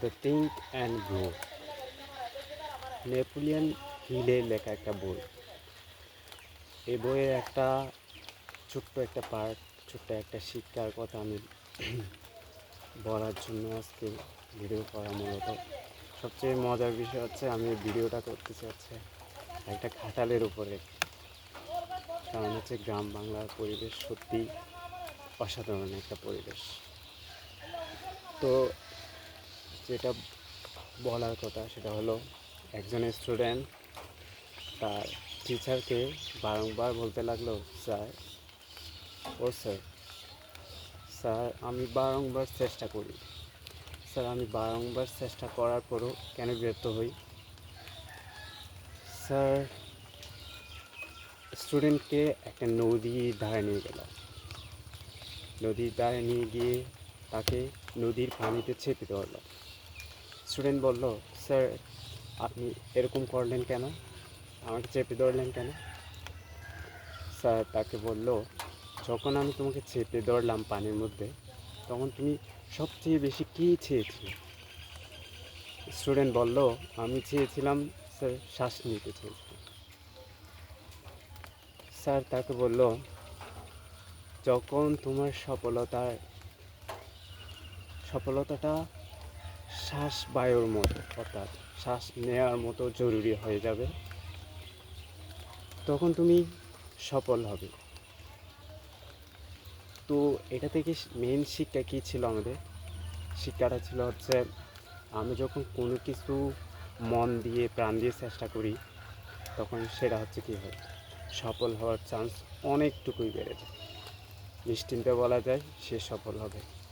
The think and grow, Napoleon হিলের লেখা একটা বই। এই বইয়ের একটা ছোট্ট একটা পার্ট, ছোট্ট একটা শিক্ষার কথা আমি বলার জন্য আজকে ভিডিও করা। মূলত সবচেয়ে মজার বিষয় হচ্ছে আমি ভিডিওটা করতে চাচ্ছি একটা ঘাটালের উপরে, কারণ হচ্ছে গ্রাম বাংলার পরিবেশ সত্যি অসাধারণ একটা পরিবেশ। তো যেটা বলার কথা সেটা হলো, একজন স্টুডেন্ট তার টিচারকে বারংবার বলতে লাগলো, স্যার স্যার আমি বারংবার চেষ্টা করি, স্যার আমি বারংবার চেষ্টা করার পরও কেন ব্যর্থ হই? স্যার স্টুডেন্টকে একটা নদীর ধারে নিয়ে গেল, নদীর ধারে নিয়ে গিয়ে তাকে নদীর পানিতে চেপে ধরল। স্টুডেন্ট বলল, স্যার আপনি এরকম করলেন কেন, আমাকে চেপে ধরলেন কেন? স্যার তাকে বলল, যখন আমি তোমাকে চেপে ধরলাম পানির মধ্যে, তখন তুমি সবচেয়ে বেশি কী চেয়েছিলে? স্টুডেন্ট বলল, আমি চেয়েছিলাম স্যার শ্বাস নিতে চেয়েছিলাম। স্যার তাকে বলল, যখন তোমার সফলতাটা শ্বাস বায়ুর মতো, অর্থাৎ শ্বাস নেওয়ার মতো জরুরি হয়ে যাবে, তখন তুমি সফল হবে। তো এটা থেকে মেন শিক্ষা কী ছিল আমাদের? শিক্ষাটা ছিল হচ্ছে, আমি যখন কোনো কিছু মন দিয়ে প্রাণ দিয়ে চেষ্টা করি, তখন সেটা হচ্ছে কী হয়, সফল হওয়ার চান্স অনেকটুকুই বেড়ে যায়। নিশ্চিন্তে বলা যায় সে সফল হবে।